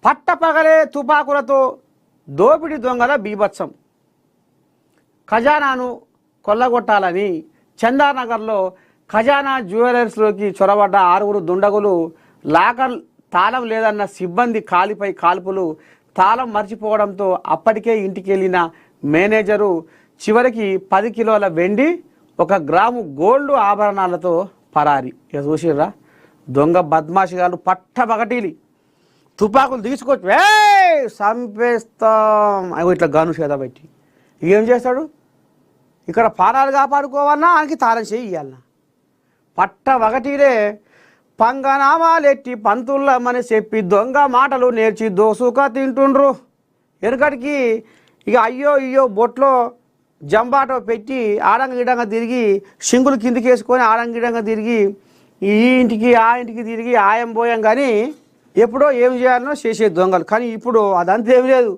పట్టపగలే తుపాకులతో దోపిడి దొంగల బీభత్సం. ఖజానాను కొల్లగొట్టాలని చందానగర్లో ఖజానా జ్యువెలర్స్లోకి చొరబడ్డ 6 దుండగులు లాకర్ తాళం లేదన్న సిబ్బంది కాలిపై కాల్పులు, తాళం మర్చిపోవడంతో అప్పటికే ఇంటికి వెళ్ళిన మేనేజరు చివరికి 10 కిలోల వెండి 1 గ్రాము గోల్డ్ ఆభరణాలతో పరారి. ఇక చూసిర్రా దొంగ బద్మాషిగాలు పట్టపగటీలి తుపాకులు తీసుకొచ్చి చంపేస్తాం అవి ఇట్లా గను చేత పెట్టి ఏం చేస్తాడు? ఇక్కడ పానాలు కాపాడుకోవాలన్నా ఆయనకి తాళం చేయి ఇవ్వాలన్నా పట్టపగటీలే పంగనామాలెట్టి పంతుల్లమని చెప్పి దొంగ మాటలు నేర్చి దోసుక తింటుండ్రు. వెనుకటికి ఇక అయ్యో బొట్లో జంబాటో పెట్టి ఆడంగిడంగా తిరిగి సింగులు కిందికి వేసుకొని ఆడంగిడంగా తిరిగి ఈ ఇంటికి ఆ ఇంటికి తిరిగి ఆయం పోయాం. కానీ ఎప్పుడో ఏం చేయాలనో చేసే దొంగలు. కానీ ఇప్పుడు అదంతా ఏమి లేదు,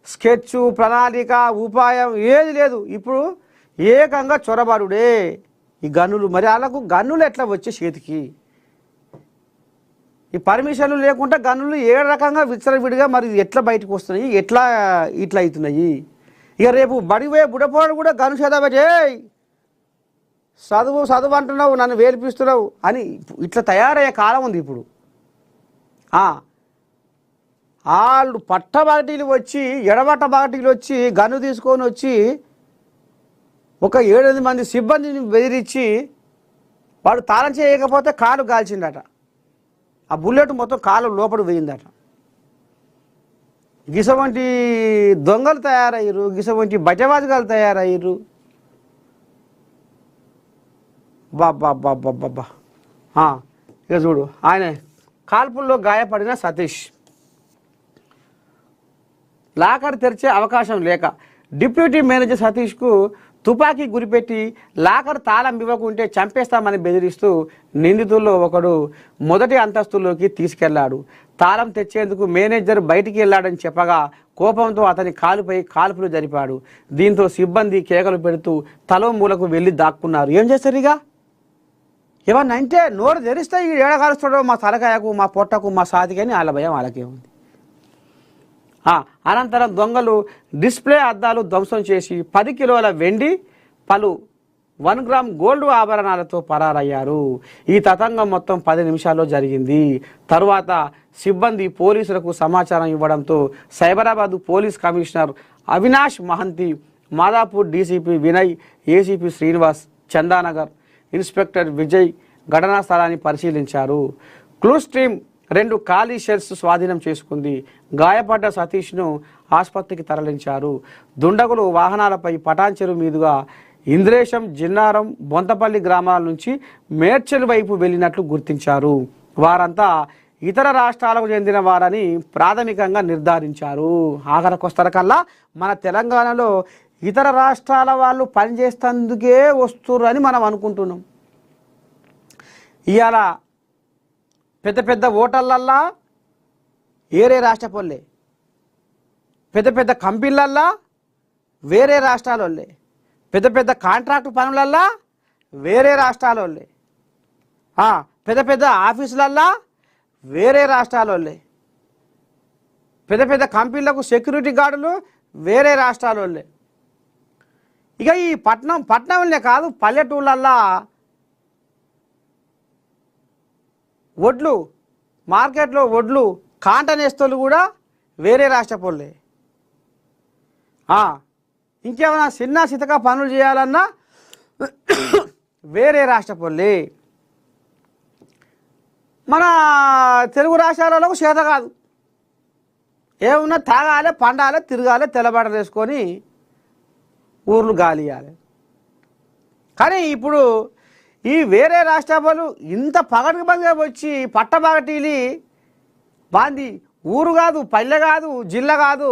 స్కెచ్ ప్రణాళిక ఉపాయం ఏది లేదు. ఇప్పుడు ఏకంగా చొరబారుడే ఈ గన్నులు. మరి వాళ్ళకు గన్నులు ఎట్లా వచ్చే చేతికి? ఈ పర్మిషన్లు లేకుండా గన్నులు ఏ రకంగా విచ్చలవిడిగా మరి ఎట్లా బయటకు వస్తున్నాయి, ఎట్లా ఇట్లా అవుతున్నాయి? ఇక రేపు బడిపోయే బుడపోడు కూడా గను చేద్దామటే చదువు అంటున్నావు, నన్ను వేల్పిస్తున్నావు అని ఇట్లా తయారయ్యే కాలం ఉంది ఇప్పుడు. వాళ్ళు పట్టబాటీలు వచ్చి ఎడబట్ట బాటీలు వచ్చి గన్ను తీసుకొని వచ్చి ఒక 7-8 మంది సిబ్బందిని బెదిరించి వాడు తాళం చేయకపోతే కాలు కాల్చిందట. ఆ బుల్లెట్ మొత్తం కాలు లోపల వేయిందట. గిసవంటి దొంగలు తయారయ్యారు, గిసవంటి బట్టవాదిగాలు తయారయ్యారు. బాబ్బా ఇక చూడు, ఆయన కాల్పుల్లో గాయపడిన సతీష్ లాకర్ తెరిచే అవకాశం లేక డిప్యూటీ మేనేజర్ సతీష్కు తుపాకీ గురిపెట్టి లాకర్ తాళం ఇవ్వకుంటే చంపేస్తామని బెదిరిస్తూ నిందితుల్లో ఒకడు మొదటి అంతస్తులోకి తీసుకెళ్లాడు. తాళం తెచ్చేందుకు మేనేజర్ బయటికి వెళ్ళాడని చెప్పగా కోపంతో అతని కాలుపై కాల్పులు జరిపాడు. దీంతో సిబ్బంది కేకలు పెడుతూ తలో మూలకు వెళ్ళి దాక్కున్నారు. ఏం చేస్తారు? ఇక ఏమన్నా అంటే నోరు తెరిస్తే ఈ ఏడగాలుస్తాడో మా తలకాయకు, మా పొట్టకు, మా సాతికి అని వాళ్ళ భయం వాళ్ళకే ఉంది. అనంతరం దొంగలు డిస్ప్లే అద్దాలు ధ్వంసం చేసి 10 కిలోల వెండి, పలు 1 గ్రామ్ గోల్డ్ ఆభరణాలతో పరారయ్యారు. ఈ తతంగం మొత్తం 10 నిమిషాల్లో జరిగింది. తరువాత సిబ్బంది పోలీసులకు సమాచారం ఇవ్వడంతో Cyberabad police commissioner Avinash Mahanty, Madhapur DCP Vinay, ACP Srinivas, Chandanagar inspector Vijay ఘటనా స్థలాన్ని పరిశీలించారు. క్లూస్ టీమ్ 2 ఖాళీ షెల్స్ స్వాధీనం చేసుకుంది. గాయపడ్డ సతీష్ను ఆసుపత్రికి తరలించారు. దుండగులు వాహనాలపై పటాన్చెరు మీదుగా ఇంద్రేశం, జిన్నారం, బొంతపల్లి గ్రామాల నుంచి మేడ్చల్ వైపు వెళ్ళినట్లు గుర్తించారు. వారంతా ఇతర రాష్ట్రాలకు చెందిన వారని ప్రాథమికంగా నిర్ధారించారు. ఆఖరికొస్తరకల్లా మన తెలంగాణలో ఇతర రాష్ట్రాల వాళ్ళు పనిచేస్తేందుకే వస్తుర్రు అని మనం అనుకుంటున్నాం. ఇవాళ పెద్ద పెద్ద హోటళ్ళల్లా వేరే రాష్ట్ర పనులే, పెద్ద పెద్ద కంపెనీలల్లా వేరే రాష్ట్రాల వాళ్ళే, పెద్ద పెద్ద కాంట్రాక్ట్ పనులల్లా వేరే రాష్ట్రాల వాళ్ళే, పెద్ద పెద్ద ఆఫీసులల్లా వేరే రాష్ట్రాల వాళ్ళే, పెద్ద పెద్ద కంపెనీలకు సెక్యూరిటీ గార్డులు వేరే రాష్ట్రాల వాళ్ళే. ఇక ఈ పట్నంలే కాదు, పల్లెటూళ్ళల్లా వడ్లు మార్కెట్లో వడ్లు కాంటనేస్తోళ్ళు కూడా వేరే రాష్ట్ర పనులే. ఇంకేమైనా చిన్న చితక పనులు చేయాలన్నా వేరే రాష్ట్ర పనులే. మన తెలుగు రాష్ట్రాలకు చేత కాదు, ఏమున్నా తాగాలి, పండాలి, తిరగాలి, తెల్లబట్టలు వేసుకొని ఊర్లు గాలియాలి. కానీ ఇప్పుడు ఈ వేరే రాష్ట్రాలు ఇంత పగటికి పగగా వచ్చి పట్టపగటీలి బాంది ఊరు కాదు, పల్లె కాదు, జిల్లా కాదు,